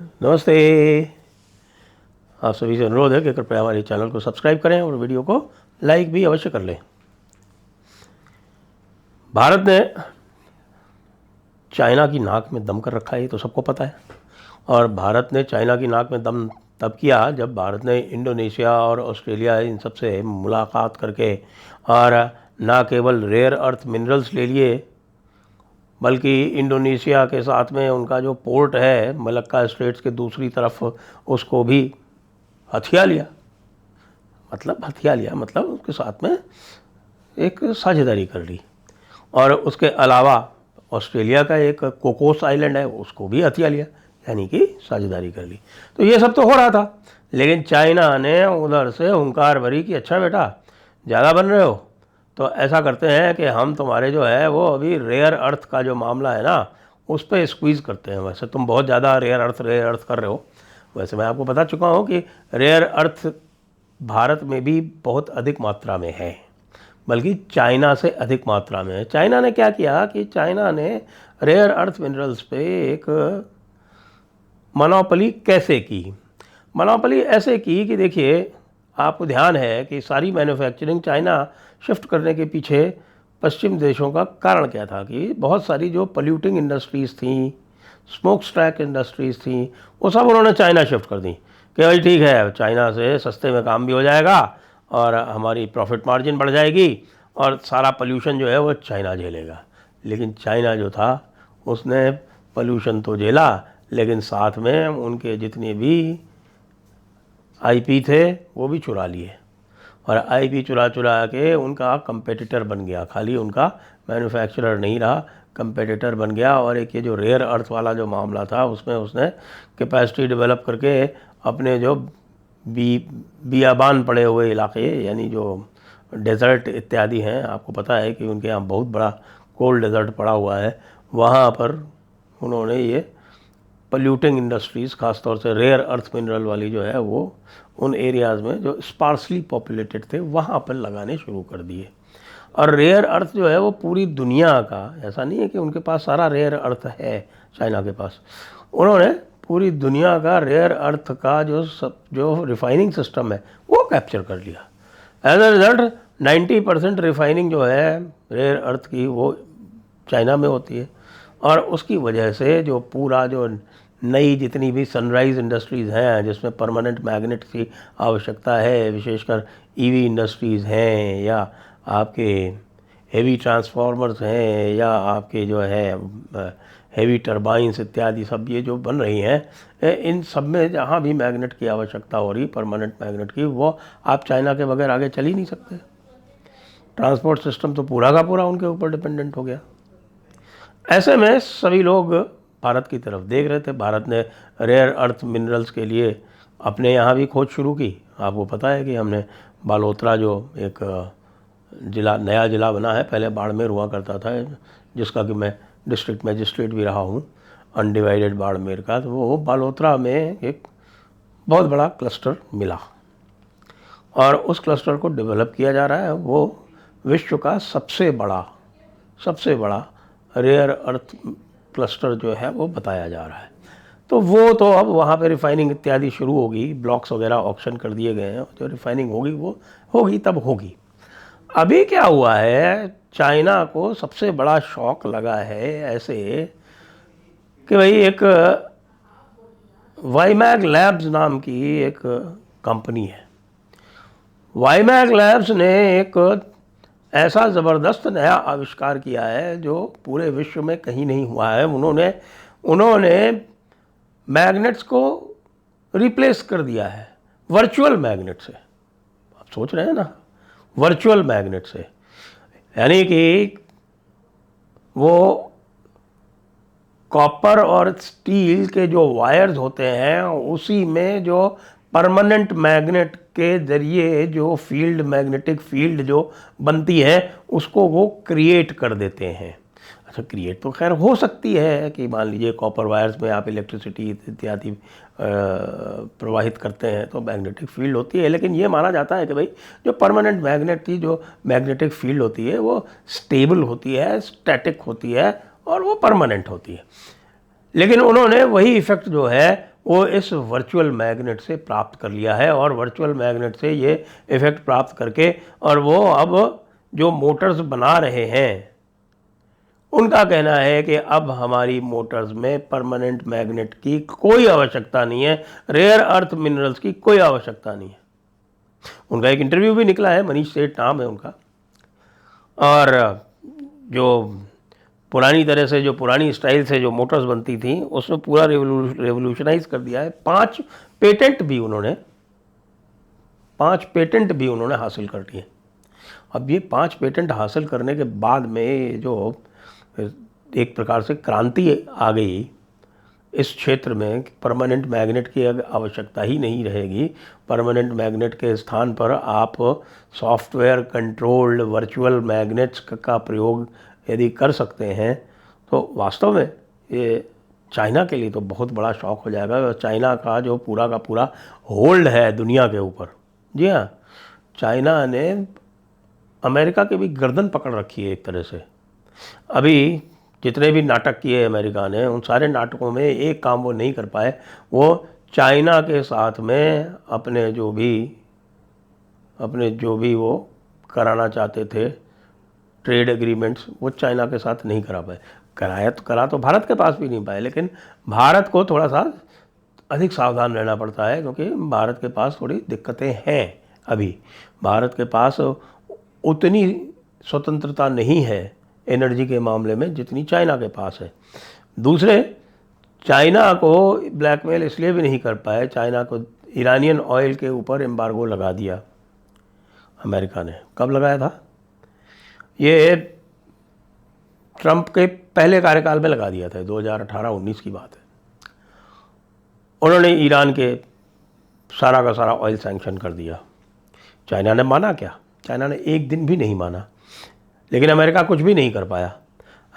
नमस्ते। आप सभी से अनुरोध है कि कृपया हमारे चैनल को सब्सक्राइब करें और वीडियो को लाइक भी अवश्य कर लें। भारत ने चाइना की नाक में दम कर रखा है, ये तो सबको पता है। और भारत ने चाइना की नाक में दम तब किया जब भारत ने इंडोनेशिया और ऑस्ट्रेलिया इन सब से मुलाकात करके और ना केवल रेयर अर्थ मिनरल्स ले लिए, बल्कि इंडोनेशिया के साथ में उनका जो पोर्ट है मलक्का स्ट्रेट्स के दूसरी तरफ, उसको भी हथिया लिया। मतलब उसके साथ में एक साझेदारी कर ली। और उसके अलावा ऑस्ट्रेलिया का एक कोकोस आइलैंड है, उसको भी हथिया लिया, यानी कि साझेदारी कर ली। तो ये सब तो हो रहा था, लेकिन चाइना ने उधर से हुंकार भरी कि अच्छा बेटा, ज़्यादा बन रहे हो तो ऐसा करते हैं कि हम तुम्हारे जो है वो अभी रेयर अर्थ का जो मामला है ना, उस पर स्क्वीज़ करते हैं। वैसे तुम बहुत ज़्यादा रेयर अर्थ कर रहे हो। वैसे मैं आपको बता चुका हूँ कि रेयर अर्थ भारत में भी बहुत अधिक मात्रा में है, बल्कि चाइना से अधिक मात्रा में है। चाइना ने क्या किया कि चाइना ने रेयर अर्थ मिनरल्स पे एक मोनोपोली कैसे की। मोनोपोली ऐसे की कि देखिए, आपको ध्यान है कि सारी मैन्युफैक्चरिंग चाइना शिफ्ट करने के पीछे पश्चिम देशों का कारण क्या था कि बहुत सारी जो पोल्यूटिंग इंडस्ट्रीज़ थी, स्मोक स्टैक इंडस्ट्रीज़ थी, वो सब उन्होंने चाइना शिफ्ट कर दी कि भाई ठीक है, चाइना से सस्ते में काम भी हो जाएगा और हमारी प्रॉफिट मार्जिन बढ़ जाएगी और सारा पोल्यूशन जो है वो चाइना झेलेगा। लेकिन चाइना जो था उसने पोल्यूशन तो झेला, लेकिन साथ में उनके जितने भी आईपी थे वो भी चुरा लिए और आईपी चुरा के उनका कंपेटिटर बन गया। खाली उनका मैन्युफैक्चरर नहीं रहा, कंपेटिटर बन गया। और एक ये जो रेयर अर्थ वाला जो मामला था, उसमें उसने कैपेसिटी डेवलप करके अपने जो बियाबान पड़े हुए इलाके, यानी जो डेजर्ट इत्यादि हैं, आपको पता है कि उनके यहाँ बहुत बड़ा कोल्ड डेजर्ट पड़ा हुआ है, वहाँ पर उन्होंने ये पोल्यूटिंग इंडस्ट्रीज़, खासतौर से रेयर अर्थ मिनरल वाली जो है वो उन एरियाज़ में जो स्पार्सली पॉपुलेटेड थे वहाँ पर लगाने शुरू कर दिए। और रेयर अर्थ जो है वो पूरी दुनिया का, ऐसा नहीं है कि उनके पास सारा रेयर अर्थ है चाइना के पास, उन्होंने पूरी दुनिया का रेयर अर्थ का जो रिफाइनिंग सिस्टम है वो कैप्चर कर लिया। एज अ रिज़ल्ट 90% रिफाइनिंग जो है रेयर अर्थ की वो चाइना में होती है। और उसकी वजह से जो पूरा जो नई जितनी भी सनराइज़ इंडस्ट्रीज़ हैं जिसमें परमानेंट मैग्नेट की आवश्यकता है, विशेषकर ईवी इंडस्ट्रीज़ हैं, या आपके हेवी ट्रांसफार्मर्स हैं, या आपके जो है हेवी टरबाइंस इत्यादि सब ये जो बन रही हैं, इन सब में जहाँ भी मैग्नेट की आवश्यकता हो रही, परमानेंट मैग्नेट की, वो आप चाइना के बगैर आगे चल ही नहीं सकते। ट्रांसपोर्ट सिस्टम तो पूरा का पूरा उनके ऊपर डिपेंडेंट हो गया। ऐसे में सभी लोग भारत की तरफ देख रहे थे। भारत ने रेयर अर्थ मिनरल्स के लिए अपने यहाँ भी खोज शुरू की। आपको पता है कि हमने बालोतरा, जो एक ज़िला, नया ज़िला बना है, पहले बाड़मेर हुआ करता था, जिसका कि मैं डिस्ट्रिक्ट मजिस्ट्रेट भी रहा हूँ, अनडिवाइडेड बाड़मेर का, तो वो बालोतरा में एक बहुत बड़ा क्लस्टर मिला और उस क्लस्टर को डेवलप किया जा रहा है। वो विश्व का सबसे बड़ा रेयर अर्थ क्लस्टर जो है वो बताया जा रहा है। तो वो तो अब वहाँ पे रिफाइनिंग इत्यादि शुरू होगी, ब्लॉक्स वगैरह ऑक्शन कर दिए गए हैं, जो रिफाइनिंग होगी वो होगी, तब होगी। अभी क्या हुआ है, चाइना को सबसे बड़ा शॉक लगा है ऐसे कि भाई एक वाईमैग लैब्स नाम की एक कंपनी है। वाईमैग लैब्स ने एक ऐसा ज़बरदस्त नया आविष्कार किया है जो पूरे विश्व में कहीं नहीं हुआ है। उन्होंने मैग्नेट्स को रिप्लेस कर दिया है वर्चुअल मैग्नेट से। आप सोच रहे हैं ना, वर्चुअल मैग्नेट से, यानी कि वो कॉपर और स्टील के जो वायर्स होते हैं उसी में जो परमानेंट मैग्नेट के ज़रिए जो फील्ड, मैग्नेटिक फील्ड जो बनती है, उसको वो क्रिएट कर देते हैं। अच्छा, क्रिएट तो खैर हो सकती है कि मान लीजिए कॉपर वायर्स में आप इलेक्ट्रिसिटी इत्यादि प्रवाहित करते हैं तो मैग्नेटिक फील्ड होती है, लेकिन ये माना जाता है कि भाई जो परमानेंट मैग्नेट की जो मैग्नेटिक फील्ड होती है वो स्टेबल होती है, स्टैटिक होती है और वो परमानेंट होती है। लेकिन उन्होंने वही इफ़ेक्ट जो है वो इस वर्चुअल मैग्नेट से प्राप्त कर लिया है, और वर्चुअल मैग्नेट से ये इफ़ेक्ट प्राप्त करके और वो अब जो मोटर्स बना रहे हैं उनका कहना है कि अब हमारी मोटर्स में परमानेंट मैग्नेट की कोई आवश्यकता नहीं है, रेयर अर्थ मिनरल्स की कोई आवश्यकता नहीं है। उनका एक इंटरव्यू भी निकला है, मनीष सेठ नाम है उनका, और जो पुरानी तरह से, जो पुरानी स्टाइल से जो मोटर्स बनती थी उसमें पूरा रेवोल्यूशनाइज कर दिया है। 5 पेटेंट भी उन्होंने हासिल कर लिए। अब ये 5 पेटेंट हासिल करने के बाद में जो एक प्रकार से क्रांति आ गई इस क्षेत्र में, परमानेंट मैग्नेट की आवश्यकता ही नहीं रहेगी। परमानेंट मैग्नेट के स्थान पर आप सॉफ्टवेयर कंट्रोल्ड वर्चुअल मैग्नेट्स का प्रयोग यदि कर सकते हैं तो वास्तव में ये चाइना के लिए तो बहुत बड़ा शौक हो जाएगा। और चाइना का जो पूरा का पूरा होल्ड है दुनिया के ऊपर, जी हाँ, चाइना ने अमेरिका की भी गर्दन पकड़ रखी है एक तरह से। अभी जितने भी नाटक किए अमेरिका ने, उन सारे नाटकों में एक काम वो नहीं कर पाए, वो चाइना के साथ में अपने जो भी वो कराना चाहते थे ट्रेड एग्रीमेंट्स, वो चाइना के साथ नहीं करा पाए। करा तो भारत के पास भी नहीं पाए, लेकिन भारत को थोड़ा सा अधिक सावधान रहना पड़ता है, क्योंकि भारत के पास थोड़ी दिक्कतें हैं। अभी भारत के पास उतनी स्वतंत्रता नहीं है एनर्जी के मामले में जितनी चाइना के पास है। दूसरे, चाइना को ब्लैकमेल इसलिए भी नहीं कर पाए, चाइना को ईरानियन ऑयल के ऊपर एम्बार्गो लगा दिया अमेरिका ने। कब लगाया था? ये ट्रंप के पहले कार्यकाल में लगा दिया था, 2018-19 की बात है। उन्होंने ईरान के सारा का सारा ऑयल सैंक्शन कर दिया। चाइना ने माना क्या? चाइना ने एक दिन भी नहीं माना। लेकिन अमेरिका कुछ भी नहीं कर पाया।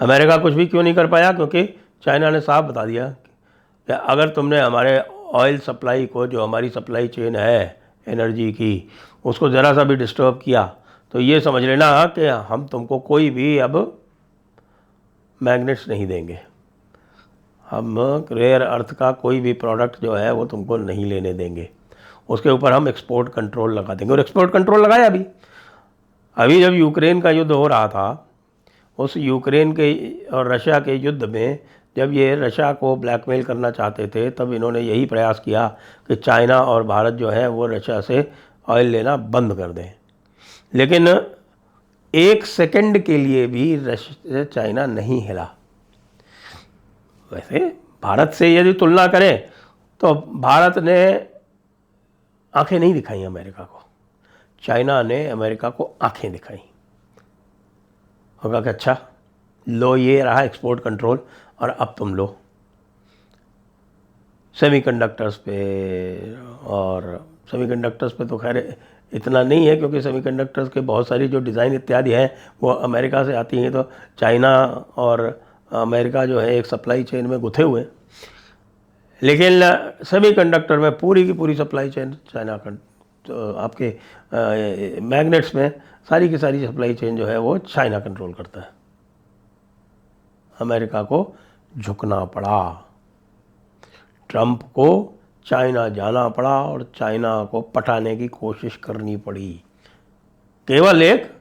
अमेरिका कुछ भी क्यों नहीं कर पाया? क्योंकि चाइना ने साफ बता दिया कि अगर तुमने हमारे ऑयल सप्लाई को, जो हमारी सप्लाई चेन है एनर्जी की, उसको ज़रा सा भी डिस्टर्ब किया तो ये समझ लेना कि हम तुमको कोई भी अब मैग्नेट्स नहीं देंगे। हम रेयर अर्थ का कोई भी प्रोडक्ट जो है वो तुमको नहीं लेने देंगे। उसके ऊपर हम एक्सपोर्ट कंट्रोल लगा देंगे। और एक्सपोर्ट कंट्रोल लगाया अभी जब यूक्रेन का युद्ध हो रहा था, उस यूक्रेन के और रशिया के युद्ध में जब ये रशिया को ब्लैकमेल करना चाहते थे, तब इन्होंने यही प्रयास किया कि चाइना और भारत जो है वो रशिया से ऑयल लेना बंद कर दें। लेकिन 1 सेकंड के लिए भी चाइना नहीं हिला। वैसे भारत से यदि तुलना करें तो भारत ने आंखें नहीं दिखाई अमेरिका को, चाइना ने अमेरिका को आंखें दिखाई। होगा कि अच्छा लो, ये रहा एक्सपोर्ट कंट्रोल, और अब तुम लो सेमीकंडक्टर्स पे। और सेमीकंडक्टर्स पे तो खैर इतना नहीं है, क्योंकि सेमीकंडक्टर्स के बहुत सारी जो डिज़ाइन इत्यादि हैं वो अमेरिका से आती हैं। तो चाइना और अमेरिका जो है एक सप्लाई चेन में गुथे हुए। लेकिन सेमीकंडक्टर में पूरी की पूरी सप्लाई चेन चाइना का, तो आपके मैग्नेट्स में सारी की सारी सप्लाई चेन जो है वो चाइना कंट्रोल करता है। अमेरिका को झुकना पड़ा, ट्रंप को चाइना जाना पड़ा और चाइना को पटाने की कोशिश करनी पड़ी, केवल एक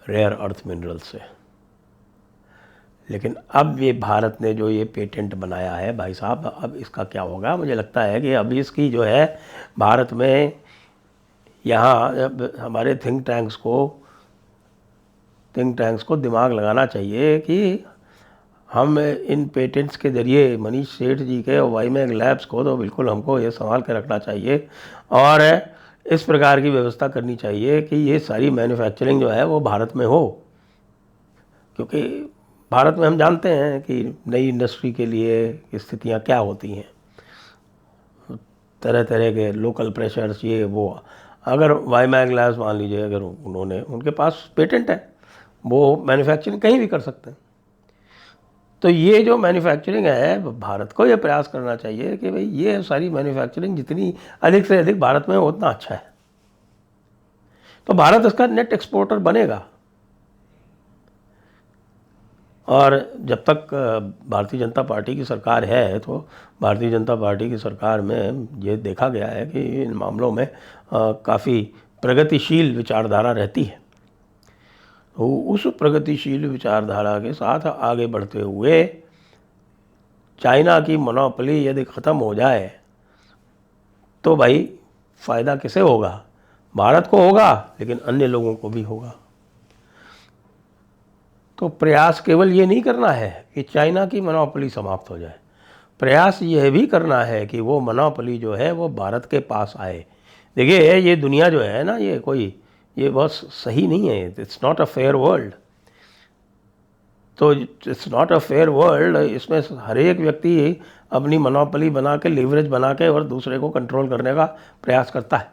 रेयर अर्थ मिनरल से। लेकिन अब ये भारत ने जो ये पेटेंट बनाया है भाई साहब, अब इसका क्या होगा? मुझे लगता है कि अभी इसकी जो है भारत में, यहाँ हमारे थिंक टैंक्स को दिमाग लगाना चाहिए कि हम इन पेटेंट्स के ज़रिए मनीष सेठ जी के और वाईमैग लैब्स को तो बिल्कुल हमको ये संभाल के रखना चाहिए, और इस प्रकार की व्यवस्था करनी चाहिए कि ये सारी मैन्युफैक्चरिंग जो है वो भारत में हो। क्योंकि भारत में हम जानते हैं कि नई इंडस्ट्री के लिए स्थितियाँ क्या होती हैं, तरह तरह के लोकल प्रेशर्स, ये वो। अगर वाईमैग लैब्स मान लीजिए, अगर उनके पास पेटेंट है, वो मैन्युफैक्चरिंग कहीं भी कर सकते हैं। तो ये जो मैन्युफैक्चरिंग है, भारत को ये प्रयास करना चाहिए कि भाई ये सारी मैन्युफैक्चरिंग जितनी अधिक से अधिक भारत में हो उतना अच्छा है, तो भारत इसका नेट एक्सपोर्टर बनेगा। और जब तक भारतीय जनता पार्टी की सरकार है तो भारतीय जनता पार्टी की सरकार में ये देखा गया है कि इन मामलों में काफ़ी प्रगतिशील विचारधारा रहती है। तो उस प्रगतिशील विचारधारा के साथ आगे बढ़ते हुए चाइना की मोनोपोली यदि ख़त्म हो जाए तो भाई फ़ायदा किसे होगा? भारत को होगा, लेकिन अन्य लोगों को भी होगा। तो प्रयास केवल ये नहीं करना है कि चाइना की मोनोपोली समाप्त हो जाए, प्रयास यह भी करना है कि वो मोनोपोली जो है वो भारत के पास आए। देखिए ये दुनिया जो है ना, ये बहुत सही नहीं है। It's not a fair world. तो it's not a fair world. इसमें हर एक व्यक्ति अपनी मोनोपोली बना के, लीवरेज बना के और दूसरे को कंट्रोल करने का प्रयास करता है,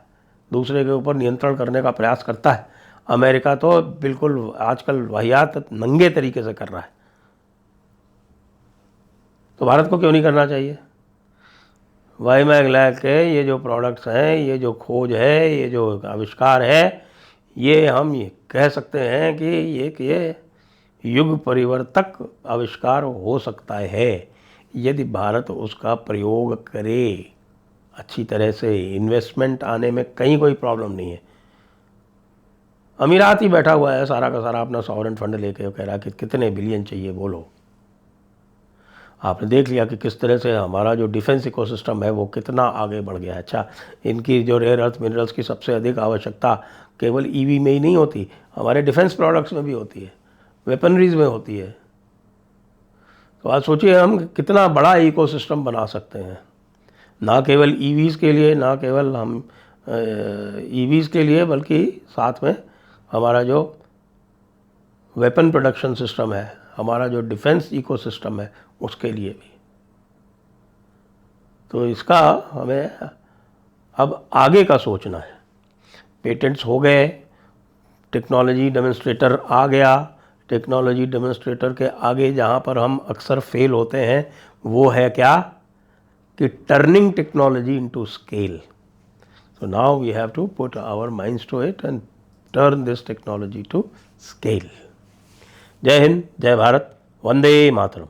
दूसरे के ऊपर नियंत्रण करने का प्रयास करता है। अमेरिका तो बिल्कुल आजकल वाहियात नंगे तरीके से कर रहा है। तो भारत को क्यों नहीं करना चाहिए? वाईमैग लैब के ये जो प्रोडक्ट्स हैं, ये जो खोज है, ये जो आविष्कार है, ये हम ये कह सकते हैं कि ये युग परिवर्तक आविष्कार हो सकता है यदि भारत उसका प्रयोग करे अच्छी तरह से। इन्वेस्टमेंट आने में कहीं कोई प्रॉब्लम नहीं है। अमीरात ही बैठा हुआ है सारा का सारा अपना सॉवरेन फंड लेके, कह रहा है कि कितने बिलियन चाहिए बोलो। आपने देख लिया कि किस तरह से हमारा जो डिफेंस इकोसिस्टम है वो कितना आगे बढ़ गया है। अच्छा, इनकी जो रेयर अर्थ मिनरल्स की सबसे अधिक आवश्यकता केवल ईवी में ही नहीं होती, हमारे डिफेंस प्रोडक्ट्स में भी होती है, वेपनरीज में होती है। तो आज सोचिए हम कितना बड़ा इकोसिस्टम बना सकते हैं, ना केवल ईवीज़ के लिए, ना केवल हम ईवीज़ के लिए, बल्कि साथ में हमारा जो वेपन प्रोडक्शन सिस्टम है, हमारा जो डिफेंस इकोसिस्टम है, उसके लिए भी। तो इसका हमें अब आगे का सोचना है। पेटेंट्स हो गए, टेक्नोलॉजी डेमोन्स्ट्रेटर आ गया। टेक्नोलॉजी डेमोन्स्ट्रेटर के आगे जहाँ पर हम अक्सर फेल होते हैं वो है क्या? कि turning technology into scale. So now we have to put our minds to it and turn this technology to scale. जय हिंद, जय भारत, वंदे मातरम।